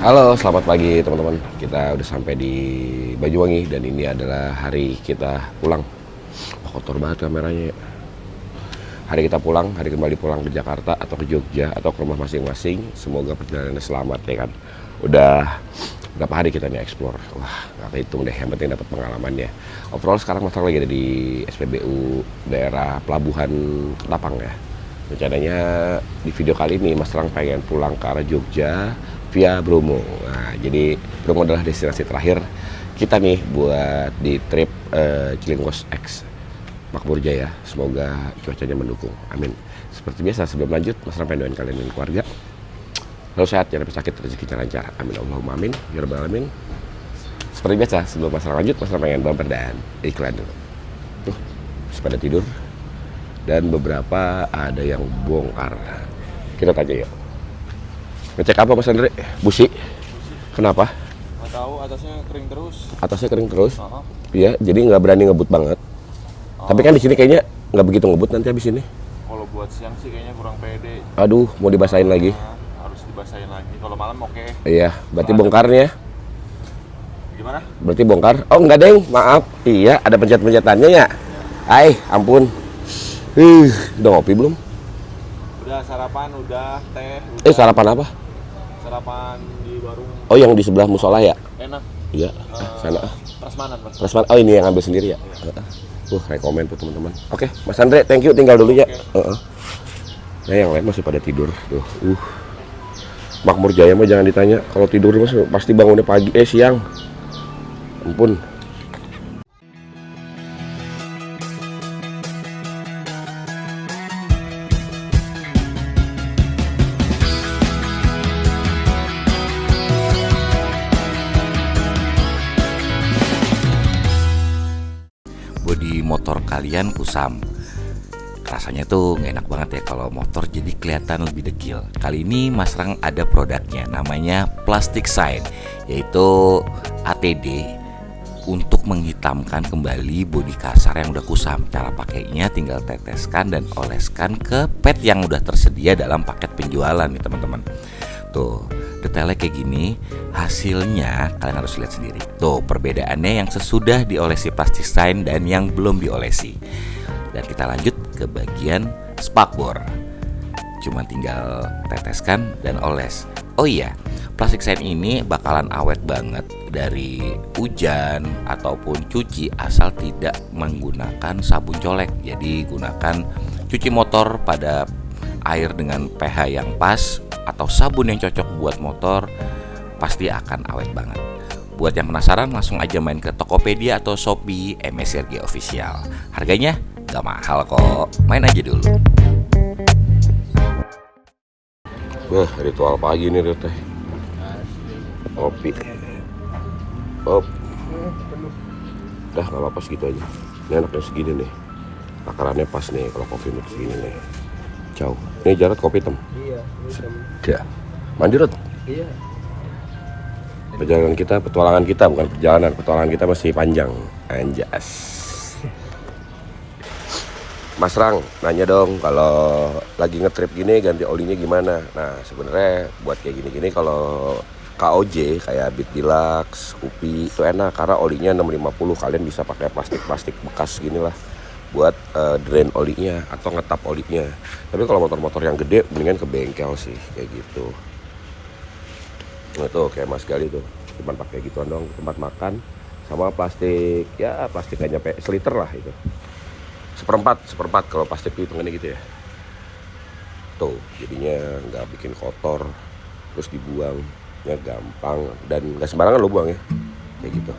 Halo, selamat pagi teman-teman. Kita udah sampai di Banyuwangi dan ini adalah hari kita pulang. Kotor banget kameranya ya. Hari kita pulang, hari kembali pulang ke Jakarta atau ke Jogja atau ke rumah masing-masing. Semoga perjalanannya selamat ya kan. Udah berapa hari kita nih explore. Wah, gak kehitung deh, yang penting dapat pengalamannya. Overall sekarang Mas lagi ada di SPBU daerah Pelabuhan Ketapang ya. Rencananya di video kali ini Mas Terang pengen pulang ke arah Jogja via Bromo. Nah, jadi Bromo adalah destinasi terakhir kita nih buat di trip Cilingkos X Makmur Jaya. Semoga cuacanya mendukung. Amin. Seperti biasa sebelum lanjut, Mas Terang pengen doain kalian dan keluarga selalu sehat, jangan sampai sakit, rezekinya lancar. Amin Allahumma amin. Ya rabbal alamin. Seperti biasa sebelum Mas Terang lanjut, Mas Terang pengen bumper dan iklan dulu. Tuh, pada tidur. Dan beberapa ada yang bongkar. Kita tanya yuk. Ngecek apa Mas Andre? Busi? Kenapa? Nggak tahu, atasnya kering terus. Atasnya kering terus? Iya, jadi nggak berani ngebut banget. Tapi kan di sini kayaknya nggak begitu ngebut nanti habis ini. Kalau buat siang sih kayaknya kurang pede. Aduh, mau dibasahin lagi? Harus dibasahin lagi. Kalau malam oke. Iya, berarti bongkarnya? Gimana? Berarti bongkar? Oh enggak deng, maaf. Iya, ada pencet-pencetannya ya? Ay, ampun. Udah ngopi belum? Udah sarapan, udah teh. Udah. Sarapan apa? Sarapan di warung. Oh, yang di sebelah musola ya? Enak. Iya, sana. Prasmanan, Mas. Prasmanan. Oh, ini yang ambil sendiri ya? Rekomen tuh teman-teman. Oke, Mas Andre, thank you, tinggal dulu ya. Nah, yang lain masih pada tidur. Tuh, Makmur Jaya mah jangan ditanya. Kalau tidur mas pasti bangunnya pagi, siang. Ampun. Bodi motor kalian kusam. Rasanya tuh nggak enak banget ya kalau motor jadi kelihatan lebih dekil. Kali ini Mas Rang ada produknya, namanya Plastic Shine, yaitu ATD untuk menghitamkan kembali bodi kasar yang udah kusam. Cara pakainya tinggal teteskan dan oleskan ke pad yang udah tersedia dalam paket penjualan nih teman-teman. Tuh, detailnya kayak gini, hasilnya kalian harus lihat sendiri. Tuh, perbedaannya yang sesudah diolesi Plastic Shine dan yang belum diolesi. Dan kita lanjut ke bagian spakbor. Cuma tinggal teteskan dan oles. Oh iya, Plastic Shine ini bakalan awet banget dari hujan ataupun cuci asal tidak menggunakan sabun colek. Jadi gunakan cuci motor pada air dengan pH yang pas atau sabun yang cocok buat motor, pasti akan awet banget. Buat yang penasaran langsung aja main ke Tokopedia atau Shopee MSRG Official. Harganya gak mahal kok, main aja dulu. Wah, ritual pagi nih teh. Kopi. Op. Dah nggak apa-apa segitu aja. Ini enaknya segini nih. Takarannya pas nih kalau kopi mix segini nih. Ciao. Ini Jarot kopi hitam. Iya, Ya. Mandi Rot. iya. Petualangan kita bukan perjalanan. Petualangan kita masih panjang. Anjas. Mas Rang, nanya dong kalau lagi ngetrip gini ganti olinya gimana? Nah, sebenarnya buat kayak gini-gini kalau KOJ kayak Bit Deluxe, Scoopy itu enak karena olinya 650. Kalian bisa pakai plastik bekas gini lah buat drain olinya atau ngetap olinya. Tapi kalau motor-motor yang gede mendingan ke bengkel sih kayak gitu. Nah tuh kayak Mas Gali tuh cuma pakai gituan dong tempat makan sama plastik ya plastik gak nyampe seliter lah itu. Seperempat kalau plastik hitungannya gitu ya. Tuh jadinya nggak bikin kotor terus dibuangnya gampang dan nggak sembarangan lo buang ya kayak gitu.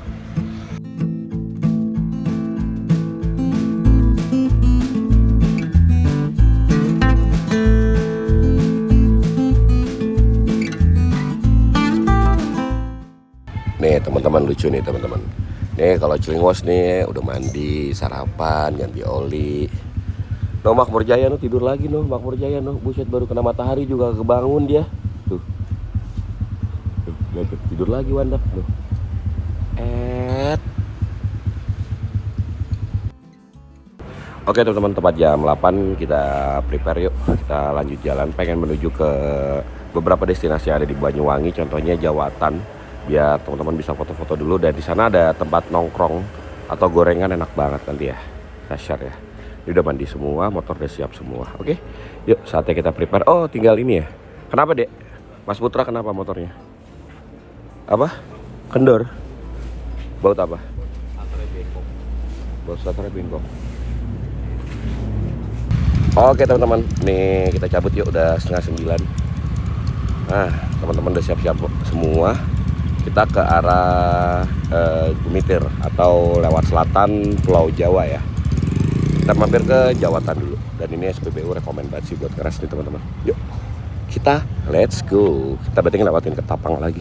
Nih teman-teman lucu nih teman-teman. Nih kalau Cilingkos nih udah mandi, sarapan, ganti oli. No Makmur Jaya no tidur lagi no Makmur Jaya no. Buset baru kena matahari juga kebangun dia. Tuh. Tuh tidur lagi Wandap tuh. Oke teman-teman, tepat jam 8 kita prepare yuk. Kita lanjut jalan, pengen menuju ke beberapa destinasi yang ada di Banyuwangi, contohnya Jawatan. Biar teman-teman bisa foto-foto dulu, dan di sana ada tempat nongkrong atau gorengan enak banget nanti ya. Kita share ya. Ini udah mandi semua, motor udah siap semua. Oke, yuk saatnya kita prepare. Oh tinggal ini ya. Kenapa dek? Mas Putra kenapa motornya? Apa? Kendor? Baut apa? Baut starternya bengkok. Oke teman-teman, nih kita cabut yuk, udah setengah 9. Nah teman-teman udah siap-siap semua. Kita ke arah Gumitir atau lewat selatan Pulau Jawa ya. Kita mampir ke Jawatan dulu. Dan ini SPBU rekomend banget sih buat keras nih teman-teman. Yuk kita let's go. Kita berarti ngelewatin Ketapang lagi.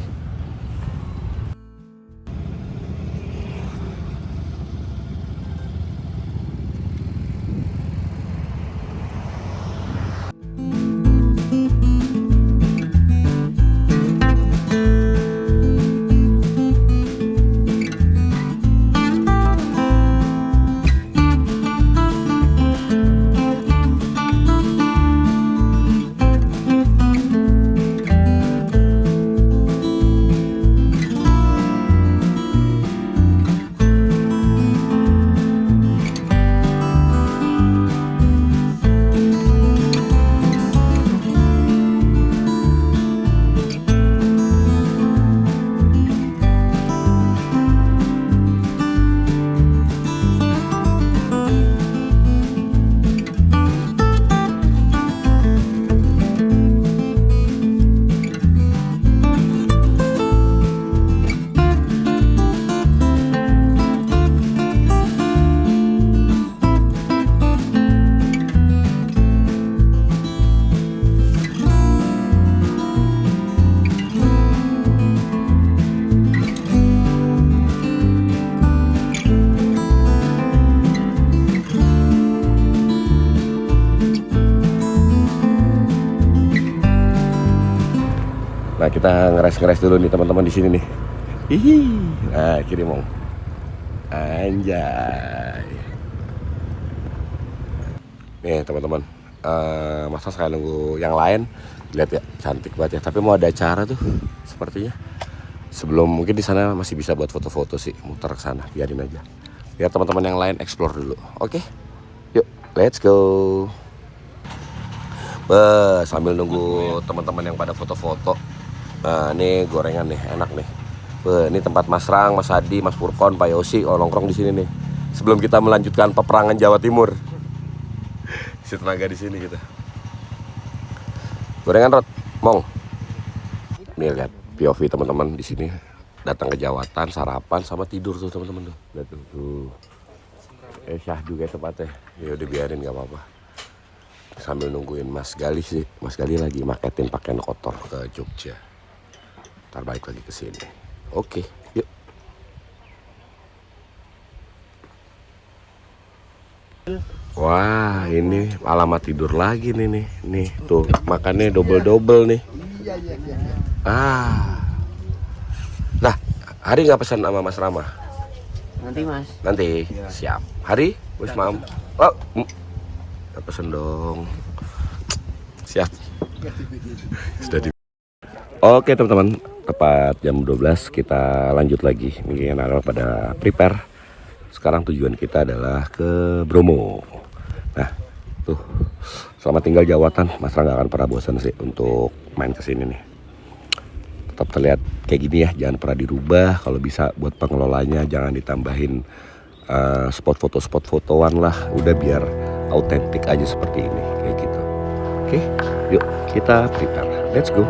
Nah kita ngeres dulu nih teman-teman di sini nih. Hihi. Nah kiri mong. Anjay. Nih teman-teman, masa sekali nunggu yang lain. Lihat ya, cantik banget ya. Tapi mau ada acara tuh, sepertinya. Sebelum mungkin di sana masih bisa buat foto-foto sih, muter ke sana. Biarin aja. Biar teman-teman yang lain explore dulu. Oke, yuk, let's go. Sambil nunggu teman-teman yang pada foto-foto. Nah ini gorengan nih, enak nih. Ini tempat Mas Rang, Mas Hadi, Mas Purkon, Pak Yosi nongkrong di sini nih. Sebelum kita melanjutkan peperangan Jawa Timur. Isi tenaga di sini kita. Gorengan Rod, Mong. Nih lihat POV teman-teman di sini. Datang ke Jawatan, sarapan sama tidur tuh teman-teman tuh. Lihat tuh. Syahdu kayak tempatnya. Ya udah biarin nggak apa-apa. Sambil nungguin Mas Gali sih. Mas Gali lagi maketin pakaian kotor ke Jogja. Ntar balik lagi ke sini. Oke, yuk. Wah, ini alamat tidur lagi nih. Nih, tuh makannya double-double nih. Ah. Nah, Hari nggak pesan sama Mas Rama? Nanti Mas. Nanti, siap. Hari, wis mam. Oh, pesen dong. Siap. Sudah di. Oke teman-teman, tepat jam 12 kita lanjut lagi. Ini anak-anak pada prepare. Sekarang tujuan kita adalah ke Bromo. Nah, tuh selama tinggal Jawatan, Mas Rang gak akan pernah bosan sih untuk main ke sini nih. Tetap terlihat kayak gini ya, jangan pernah dirubah. Kalau bisa buat pengelolanya jangan ditambahin spot fotoan lah. Udah biar autentik aja seperti ini, kayak gitu. Oke, yuk kita prepare. Let's go.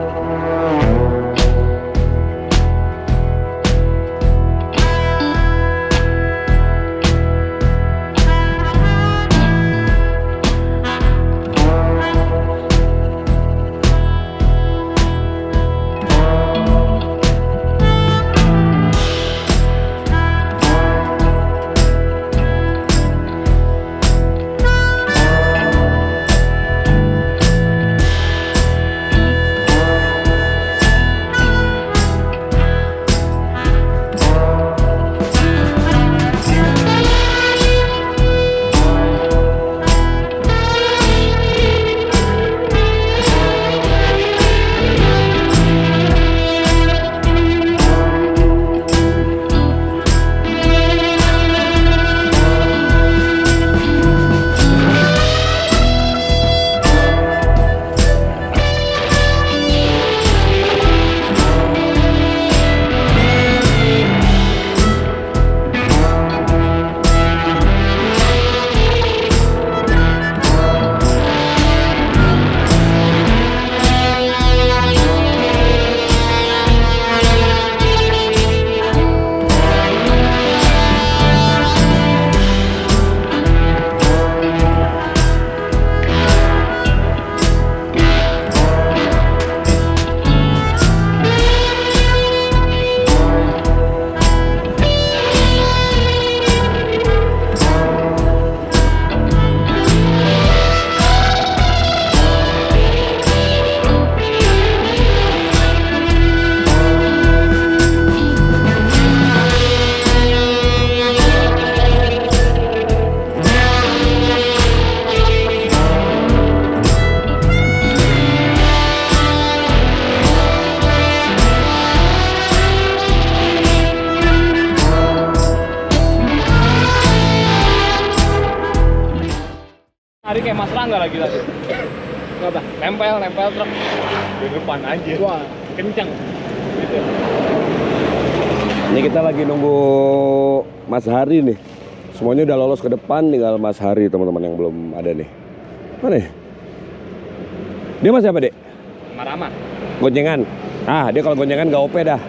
Kencang nggak lagi? Apa? Nempel truk. Di depan aja. Wah, kencang. Gitu. Ini kita lagi nunggu Mas Hari nih. Semuanya udah lolos ke depan, tinggal Mas Hari teman-teman yang belum ada nih. Mana ya? Dia Mas siapa, Dek? Marama. Goncengan. Ah, dia kalau goncengan gak OP dah.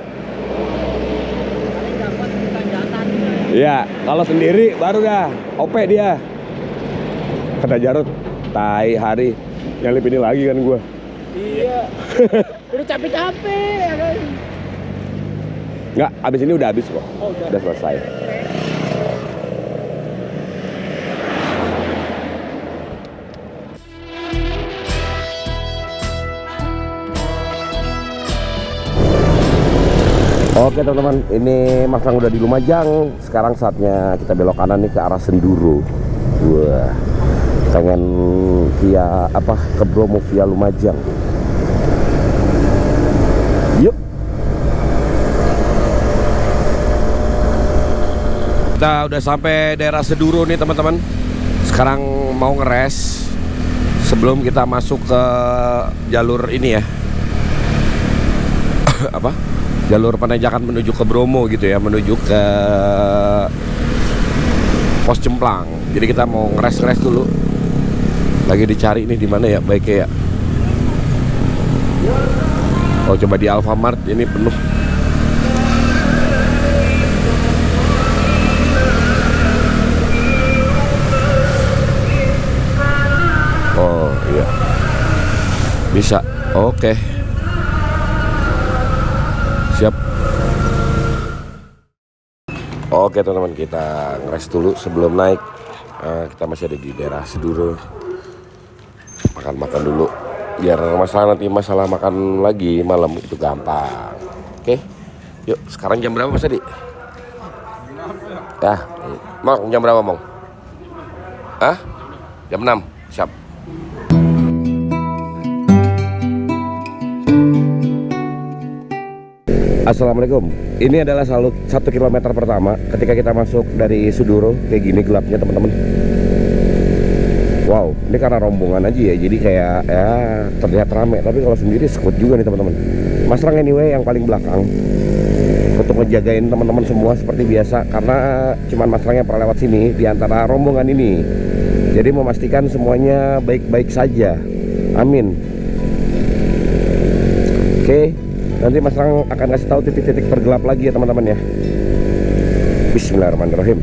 Iya, kalau sendiri baru dah OP dia. Kata Jarot, tai Hari nyalip ini lagi kan gua. Iya. Udah capek-capek ya kan. Nggak, abis ini udah habis kok. Oh, udah selesai. Oke teman-teman, ini Mas Rang udah di Lumajang. Sekarang saatnya kita belok kanan nih ke arah Senduro. Wah, pengen via apa ke Bromo via Lumajang. Yuk. Kita udah sampai daerah Senduro nih teman-teman. Sekarang mau ngeres sebelum kita masuk ke jalur ini ya. Apa? Jalur penanjakan menuju ke Bromo gitu ya, menuju ke Pos Cemplang. Jadi kita mau ngeres dulu. Lagi dicari nih di mana ya baiknya ya. Oh, coba di Alfamart ini penuh. Oh iya, bisa. Oke. Siap. Oke teman-teman, kita ngeres dulu sebelum naik. Kita masih ada di daerah Senduro. Makan dulu. Biar nanti masalah makan lagi malam itu gampang. Oke. Yuk, sekarang jam berapa Mas Adi? Ya, Mong, jam berapa Mong? Hah? Jam 6. Siap. Assalamualaikum. Ini adalah 1 kilometer pertama ketika kita masuk dari Senduro. Kayak gini gelapnya teman-teman. Wow, ini karena rombongan aja ya, jadi kayak ya terlihat rame. Tapi kalau sendiri sekut juga nih teman-teman. Mas Rang anyway yang paling belakang untuk ngejagain teman-teman semua seperti biasa, karena cuman Mas Rang yang pernah lewat sini di antara rombongan ini. Jadi memastikan semuanya baik-baik saja. Amin. Oke. Nanti Mas Rang akan kasih tahu titik-titik tergelap lagi ya teman-teman ya. Bismillahirrahmanirrahim.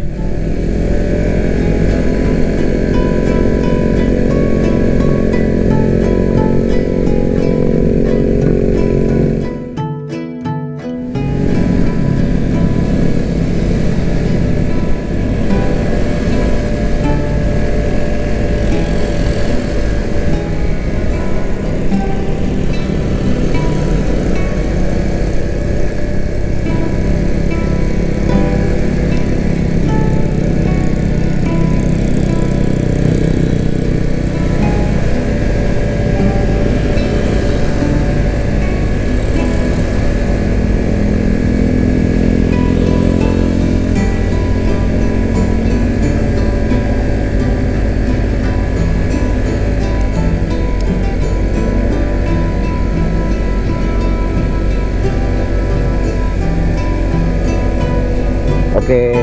Oke,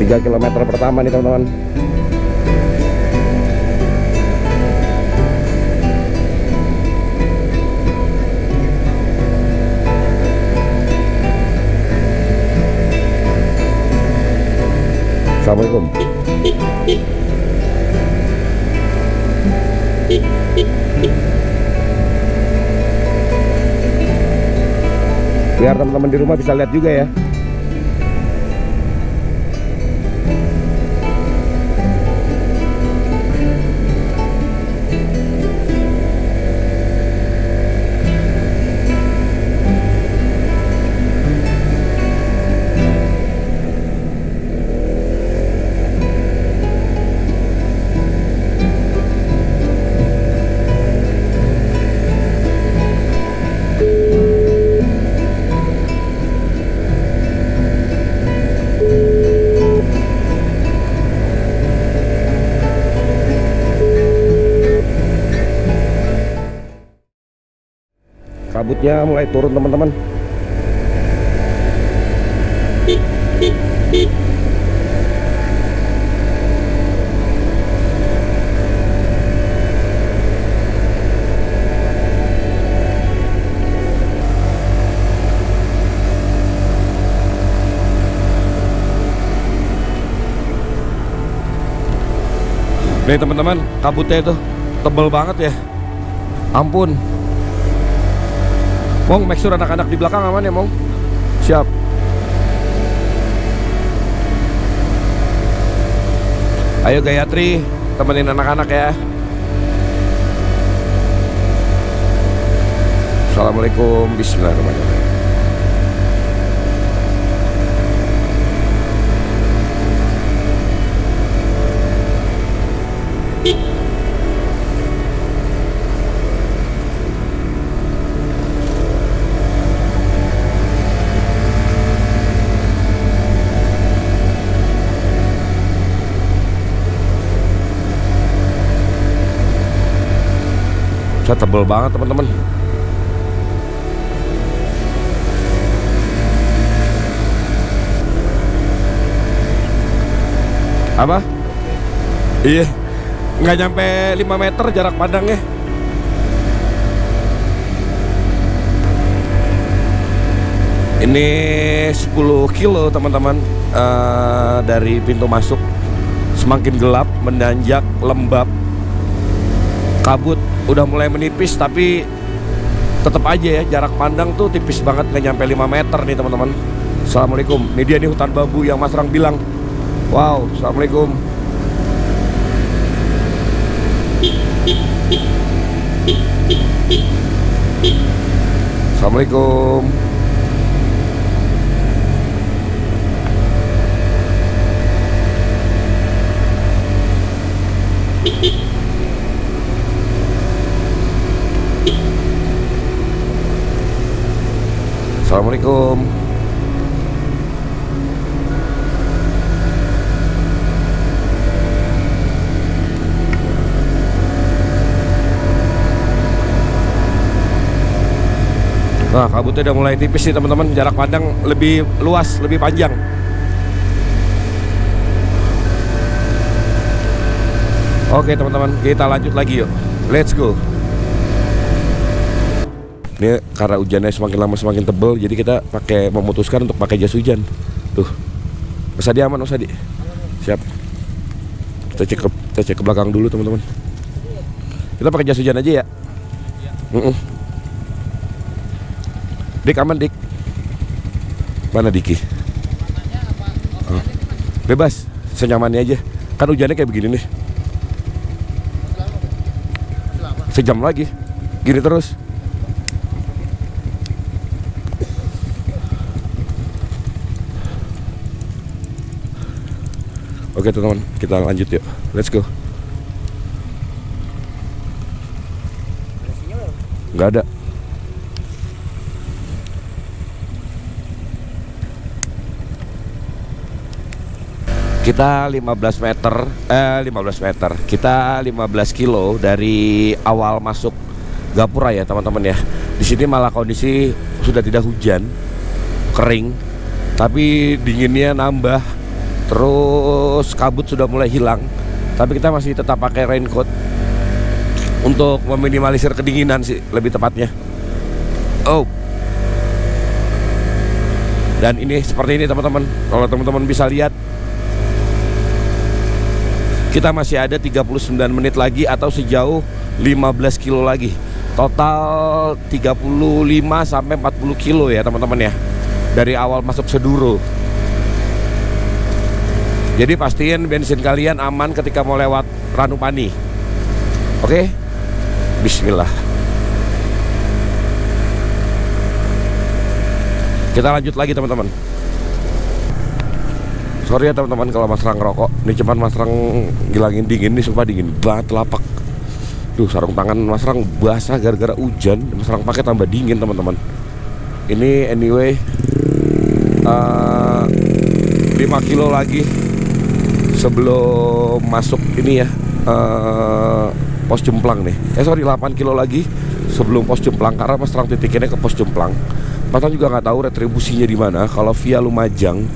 3 kilometer pertama nih teman-teman. Assalamualaikum. Biar teman-teman di rumah bisa lihat juga ya. kabutnya mulai turun teman-teman. Nih teman-teman, kabutnya itu tebel banget ya. Ampun. Mong, make sure anak-anak di belakang aman ya, Mong. Siap. Ayo Gayatri, temenin anak-anak ya. Assalamualaikum, bismillahirrahmanirrahim. Tebel banget teman-teman. Apa? Iya, nggak nyampe 5 meter jarak pandangnya. Ini 10 kilo teman-teman dari pintu masuk. Semakin gelap, menanjak, lembab, kabut udah mulai menipis, tapi tetap aja ya jarak pandang tuh tipis banget, nggak nyampe 5 meter nih teman-teman. Assalamualaikum. Ini dia nih hutan bambu yang Mas Rang bilang. Wow, assalamualaikum. Assalamualaikum. Assalamualaikum. Nah, kabutnya udah mulai tipis nih teman-teman, jarak pandang lebih luas, lebih panjang. Oke teman-teman, kita lanjut lagi yuk. Let's go. Ini karena hujannya semakin lama semakin tebel, jadi kita memutuskan untuk pakai jas hujan. Tuh, Mas Adi aman, Mas Adi. Siap. Kita cek ke belakang dulu teman-teman. Kita pakai jas hujan aja ya. Dik aman Dik. Mana Diki? Bebas, senyamannya aja. Kan hujannya kayak begini nih. Sejam lagi, gini terus. Oke teman-teman, kita lanjut yuk. Let's go. Nggak ada. Kita 15 meter. Kita 15 kilo dari awal masuk Gapura ya teman-teman ya. Di sini malah kondisi sudah tidak hujan, kering, tapi dinginnya nambah. Terus kabut sudah mulai hilang, tapi kita masih tetap pakai raincoat untuk meminimalisir kedinginan sih lebih tepatnya. Oh. Dan ini seperti ini teman-teman. Kalau teman-teman bisa lihat, kita masih ada 39 menit lagi atau sejauh 15 kilo lagi. Total 35 sampai 40 kilo ya teman-teman ya. Dari awal masuk Seduro. Jadi pastiin bensin kalian aman ketika mau lewat Ranupani. Oke? Bismillah. Kita lanjut lagi teman-teman. Sorry ya teman-teman kalau Mas Rang ngerokok. Ini cuman Mas Rang ngilangin dingin nih, sumpah dingin banget telapak. Duh, sarung tangan Mas Rang basah gara-gara hujan. Mas Rang pakai tambah dingin teman-teman. Ini anyway 5 kilo lagi sebelum masuk ini ya pos Jemplang nih. Sorry, 8 kilo lagi sebelum pos Jemplang, karena Mas Rang titikinnya ke pos Jemplang. Mas Rang juga nggak tahu retribusinya di mana. Kalau via Lumajang,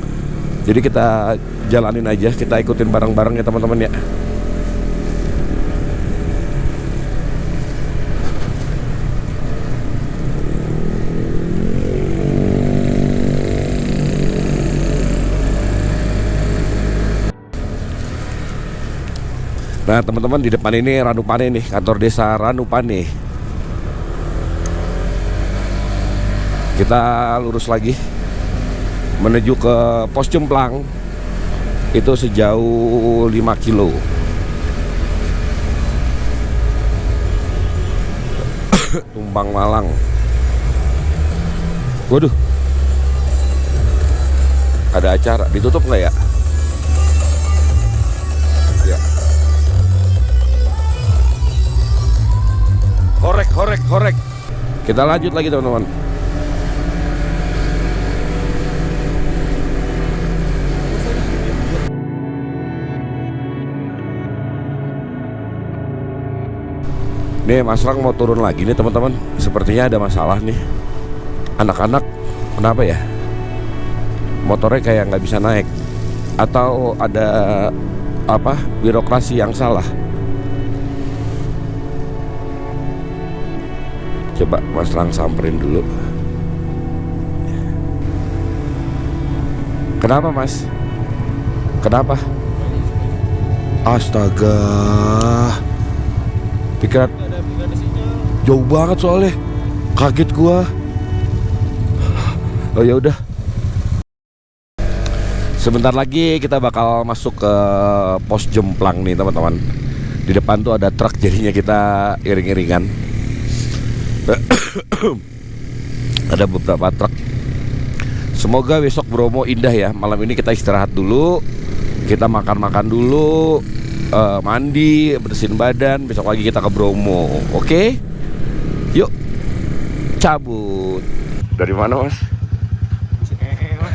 jadi kita jalanin aja, kita ikutin bareng-bareng ya teman-teman ya. Nah teman-teman, di depan ini Ranupane nih, kantor desa Ranupane. Kita lurus lagi menuju ke pos Jemplang. Itu sejauh 5 kilo. Tumbang Malang. Waduh, ada acara, ditutup nggak ya? Ya. Horek. Kita lanjut lagi teman-teman. Nih Mas Rang mau turun lagi nih teman-teman. Sepertinya ada masalah nih. Anak-anak kenapa ya? Motornya kayak nggak bisa naik. Atau ada apa? Birokrasi yang salah. Coba Mas Rang samperin dulu. Kenapa Mas? Kenapa? Astaga. Pikiran jauh banget soalnya. Kaget gua. Oh ya udah. Sebentar lagi kita bakal masuk ke pos Jemplang nih teman-teman. Di depan tuh ada truk, jadinya kita iring-iringan. Ada beberapa truk. Semoga besok Bromo indah ya. Malam ini kita istirahat dulu, kita makan-makan dulu, mandi, bersihin badan. Besok lagi kita ke Bromo. Oke? Yuk, cabut. Dari mana Mas?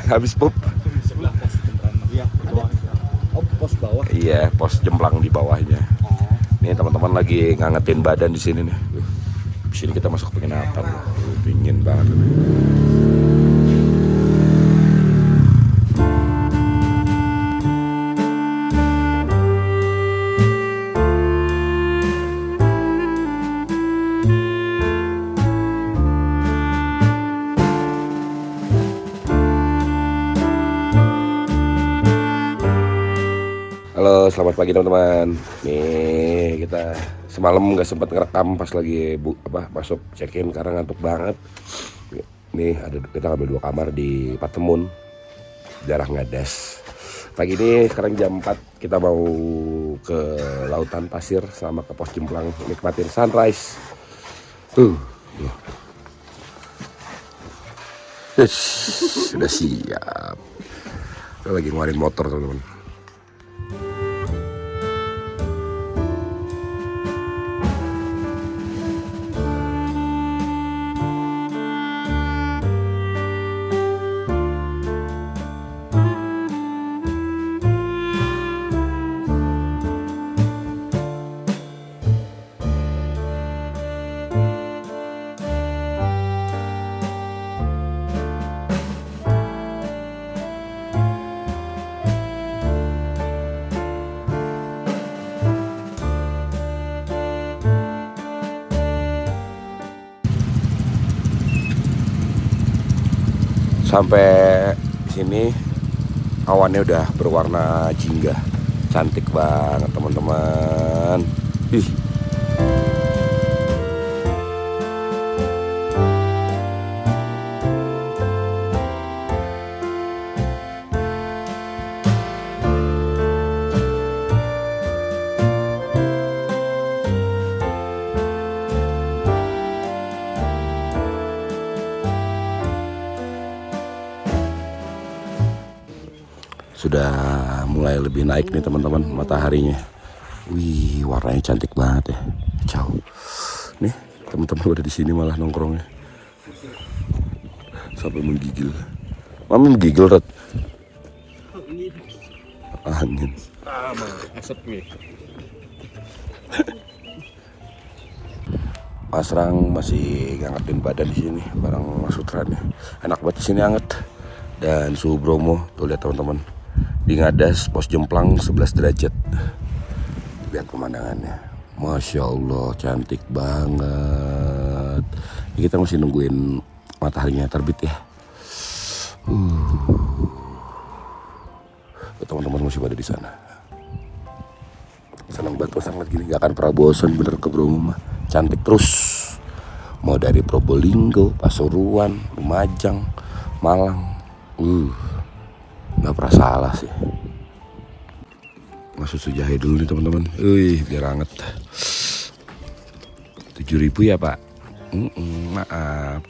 Habis pup? Sebelah pos Jemplang. Iya, oh, pos bawah. Iya, pos Jemplang di bawahnya. Nih teman-teman lagi ngangetin badan di sini nih. Di sini kita masuk penginapan. Dingin banget. Halo, selamat pagi teman-teman. Nih kita semalam nggak sempat ngerekam pas lagi masuk check-in karena ngantuk banget. Nih kita ngambil 2 kamar di Patemun, daerah Ngadas. Pagi ini sekarang jam 4 kita mau ke Lautan Pasir sama ke pos Jemplang, nikmatin sunrise. Sudah siap. Kita lagi ngeluarin motor teman-teman. Sampai sini awannya udah berwarna jingga, cantik banget teman-teman. Ih. Sudah mulai lebih naik nih teman-teman mataharinya. Wih, warnanya cantik banget ya. Jauh. Nih, teman-teman udah di sini malah nongkrongnya. Sampai menggigil. Mami menggigil, Rat. Angin. Asap nih. Mas Rang masih ngangetin badan di sini bareng Mas Sutra nih. Enak banget di sini anget. Dan suhu Bromo tuh lihat teman-teman. Di Ngadas pos Jemplang 11 derajat. Lihat pemandangannya. Masya Allah cantik banget. Kita masih nungguin mataharinya terbit ya. Teman-teman masih pada di sana. Senang banget pasang lihat gini, gak akan pernah bosan bener ke Bromo mah. Cantik terus. Mau dari Probolinggo, Pasuruan, Lumajang, Malang. Gak pernah salah sih. Masuk susu jahe dulu nih teman-teman. Biar anget. 7.000 ya Pak. Maaf.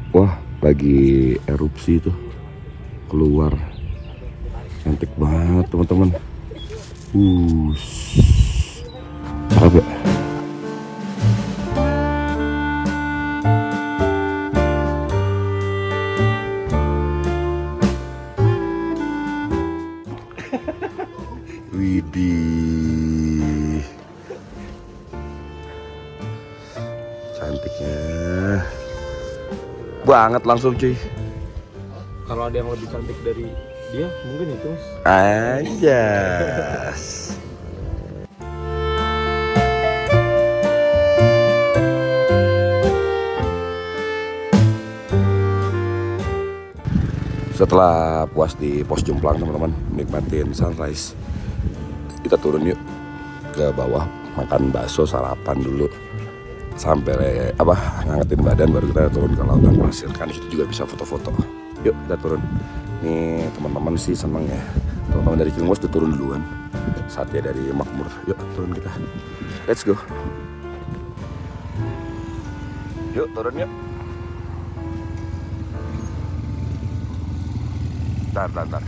Wah, lagi erupsi tuh keluar. Cantik banget teman-teman. Cakep ya? Widih, cantiknya banget langsung cuy. Kalau ada yang lebih cantik dari dia, mungkin itu Mas. Anjas. Setelah puas di pos Jemplang teman-teman, nikmatin sunrise, kita turun yuk ke bawah makan bakso, sarapan dulu sampai ngangetin badan, baru kita turun ke lautan pasir. Kan itu juga bisa foto-foto. Yuk kita turun. Nih teman-teman sih seneng ya. Teman-teman dari Cilengsi udah turun duluan. Satya dari Makmur. Yuk turun kita. Let's go. Yuk turun yuk. Bentar.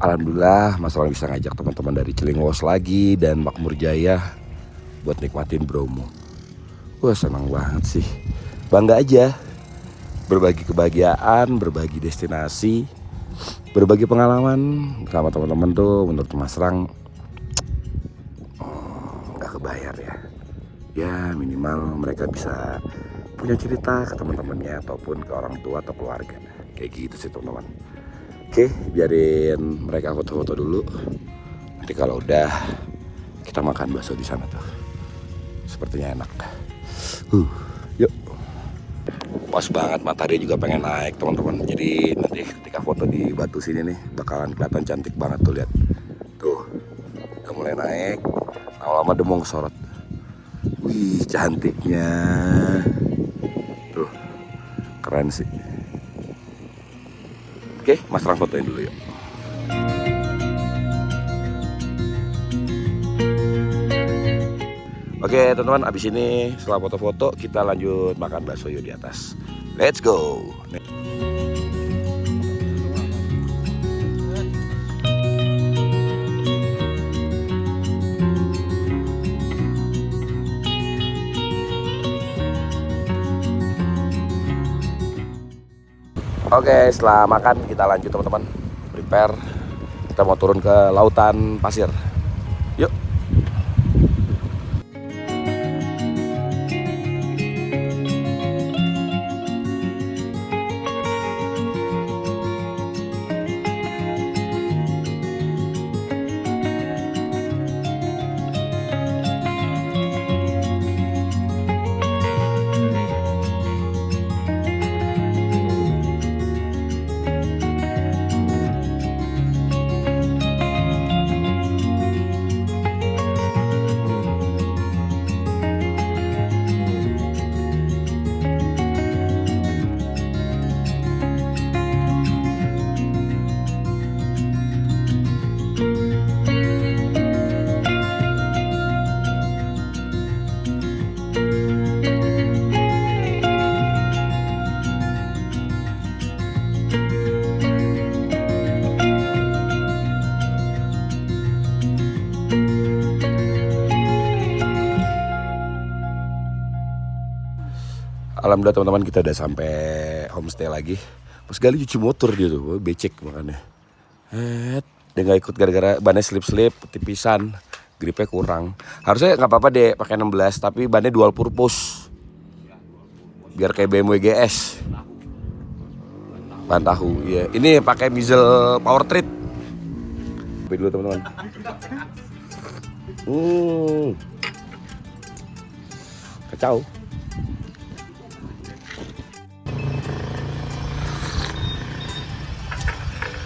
Alhamdulillah Mas Rang bisa ngajak teman-teman dari Cilengsi lagi dan Makmur Jaya buat nikmatin Bromo. Wah senang banget sih. Bangga aja. Berbagi kebahagiaan, berbagi destinasi, berbagi pengalaman sama teman-teman tuh menurut Mas Rang gak kebayar ya. Ya minimal mereka bisa punya cerita ke teman-temannya ataupun ke orang tua atau keluarga. Kayak gitu sih teman-teman. Oke, biarin mereka foto-foto dulu. Nanti kalau udah kita makan bakso di sana tuh. Sepertinya enak. Yuk. Pas banget matahari juga pengen naik teman-teman. Jadi nanti ketika foto di batu sini nih bakalan kelihatan cantik banget tuh, lihat. Tuh. Udah mulai naik. Lama-lama demong sorot. Wih, cantiknya. Tuh. Keren sih. Oke, Mas Rang fotoin dulu yuk. Oke teman-teman, abis ini setelah foto-foto kita lanjut makan bakso yuk di atas. Let's go. Oke, setelah makan kita lanjut teman-teman. Prepare Kita mau turun ke lautan pasir. Yuk. Alhamdulillah teman-teman, kita udah sampai homestay lagi. Pas Gali cuci motor dia tuh, becek makanya. Dia nggak ikut gara-gara bannya slip-slip, tipisan, gripnya kurang. Harusnya nggak apa-apa deh pakai 16, tapi bannya dual purpose. Biar kayak BMW GS. Bahan tahu, ya. Ini pakai Mizel Power Treat. Coba dulu teman-teman. Kacau.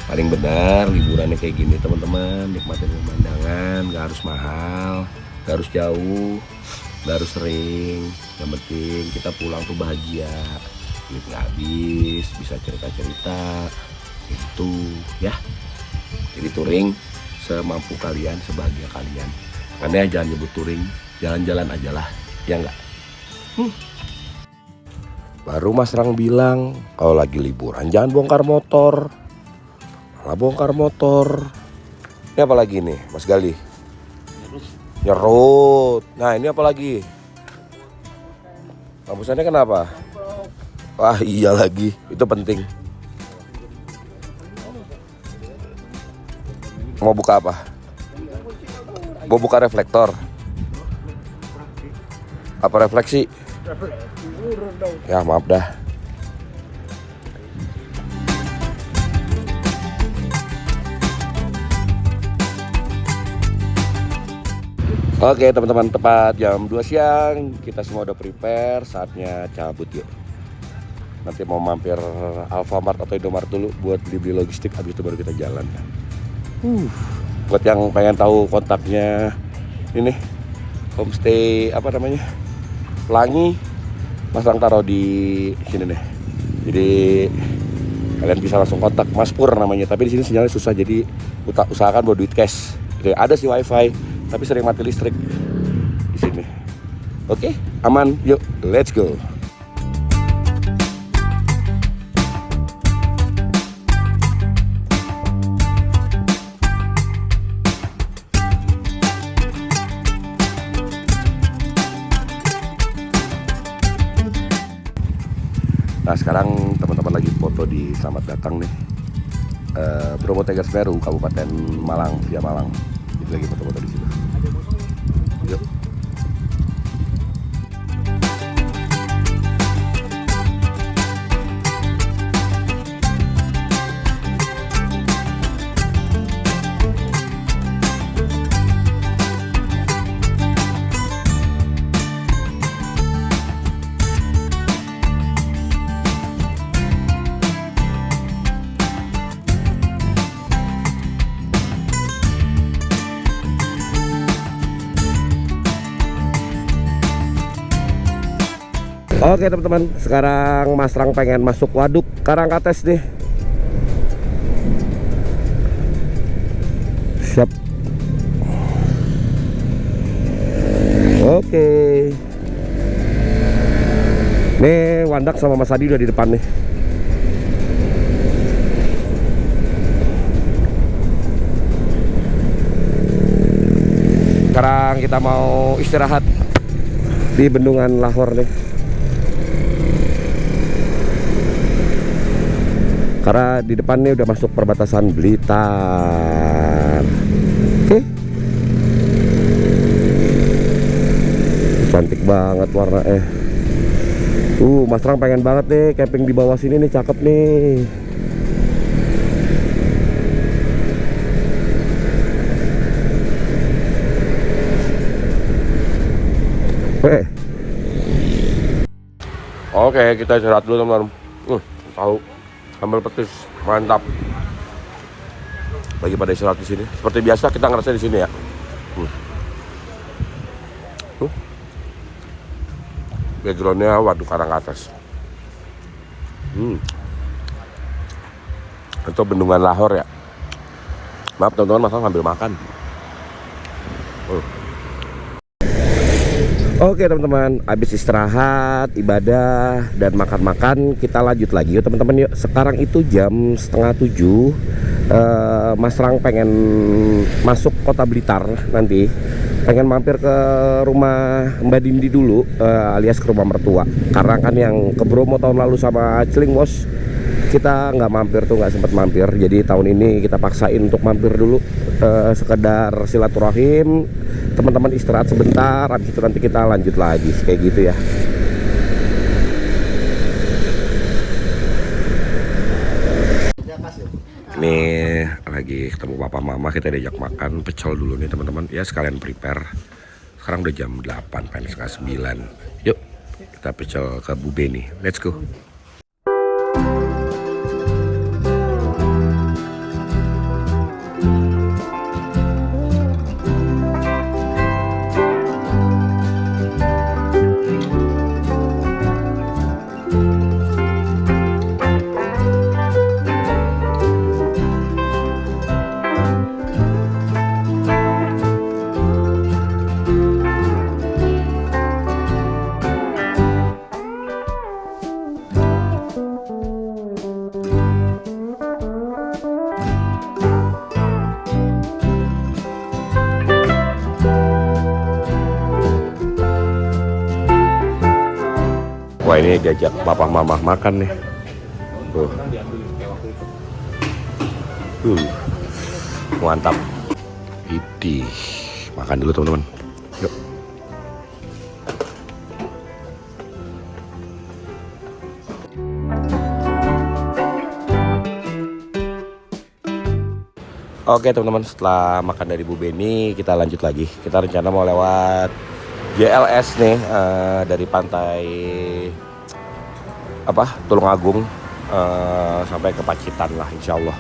Paling benar liburannya kayak gini teman-teman, nikmatin pemandangan, gak harus mahal, gak harus jauh, gak harus sering. Yang penting kita pulang tuh bahagia, duit gak habis, bisa cerita-cerita, itu ya. Jadi touring semampu kalian, sebahagia kalian. Karena jangan nyebut touring, jalan-jalan aja lah, ya enggak? Baru Mas Rang bilang kalau lagi liburan jangan bongkar motor. Bongkar motor. Ini apa lagi nih Mas Gali? Nyerut. Nah ini apa lagi? Lampusannya kenapa? Wah iya lagi, itu penting. Mau buka apa? Mau buka reflektor? Apa refleksi? Ya maaf dah. Oke teman-teman, tepat jam 2 siang. Kita semua udah prepare, saatnya cabut yuk. Nanti mau mampir Alfamart atau Indomaret dulu buat beli-beli logistik, habis itu baru kita jalan. Buat yang pengen tahu kontaknya ini homestay apa namanya, Pelangi, Mas Rang taruh di sini nih. Jadi kalian bisa langsung kontak Mas Pur namanya. Tapi di sini sinyalnya susah, jadi usahakan bawa duit cash. Jadi ada sih wifi, tapi sering mati listrik di sini. Oke, aman. Yuk, let's go. Nah sekarang teman-teman lagi foto di Selamat Datang nih, Bromo Tengger Semeru, Kabupaten Malang, via Malang. Itu lagi foto-foto di situ. Yuk. Oke teman-teman, sekarang Mas Rang pengen masuk waduk Karangkates nih. Siap. Oke. Nih Wandak sama Mas Adi udah di depan nih. Sekarang kita mau istirahat di Bendungan Lahor nih. Karena di depannya udah masuk perbatasan Blitar. Blitar. Oke. Cantik banget warnanya. Mas Rang pengen banget nih camping di bawah sini nih, cakep nih. Oke, kita istirahat dulu teman-teman. Tahu sambal petis mantap. Lagi pada istirahat di sini. Seperti biasa kita ngerasa di sini ya. Backgroundnya Waduk Karang Atas. Itu bendungan Lahor ya. Maaf teman-teman, masa sambil makan. Oke teman-teman, habis istirahat, ibadah, dan makan-makan, kita lanjut lagi yuk teman-teman yuk. Sekarang itu jam 6:30. Mas Rang pengen masuk kota Blitar nanti. Pengen mampir ke rumah Mbak Dindi dulu, alias ke rumah mertua. Karena kan yang ke Bromo tahun lalu sama Cilingwos kita nggak mampir tuh, nggak sempat mampir. Jadi tahun ini kita paksain untuk mampir dulu, sekedar silaturahim. Teman-teman istirahat sebentar, habis itu nanti kita lanjut lagi kayak gitu ya. Ini lagi ketemu papa mama, kita diajak makan pecel dulu nih teman-teman. Ya sekalian prepare. Sekarang udah jam 8, pengen setengah 9. Yuk kita pecel ke Bu Beni. Let's go. Wah ini diajak papa mama makan nih. Mantap. Idih, makan dulu teman-teman. Yuk. Oke teman-teman, setelah makan dari Bu Beni, kita lanjut lagi. Kita rencana mau lewat JLS nih, dari pantai Tulungagung sampai ke Pacitan lah insya Allah.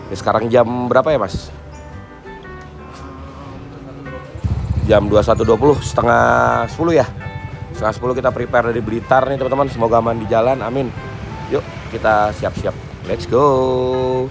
Ini sekarang jam berapa ya mas? Jam 21.20, setengah 10 ya. Setengah 10 kita prepare dari Blitar nih teman-teman. Semoga aman di jalan, amin. Yuk kita siap-siap, let's go.